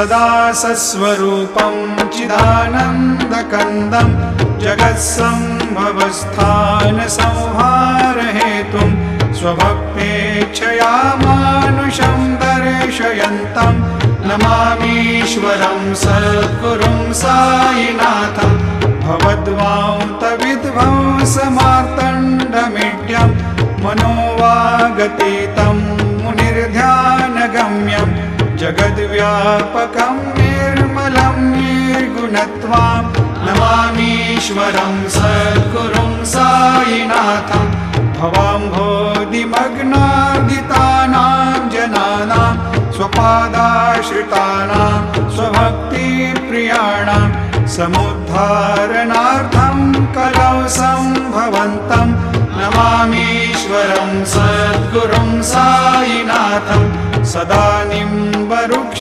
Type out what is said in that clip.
सदा सस्वरूपं चिदानन्दकन्दं जगत्सम्भवस्थानसंहारहेतुं स्वभक्तेच्छया मानुषं दर्शयन्तं नमामीश्वरं सद्गुरुं साईनाथं भवद्वान्तविध्वंसमार्तण्डमीड्यं मनोवागतीतं मुनिर्ध्यानगम्यं जगद्व्यापकं निर्मलं निर्गुणत्वां नमामीश्वरं सद्गुरुं साईनाथं भवाम्भोधिमग्नार्दितानां जनानां स्वपादाश्रितानां स्वभक्तिप्रियाणां समुद्धारणार्थं कलौ सम्भवन्तं नमामीश्वरं सद्गुरुं साईनाथं सदा निम्बवृक्ष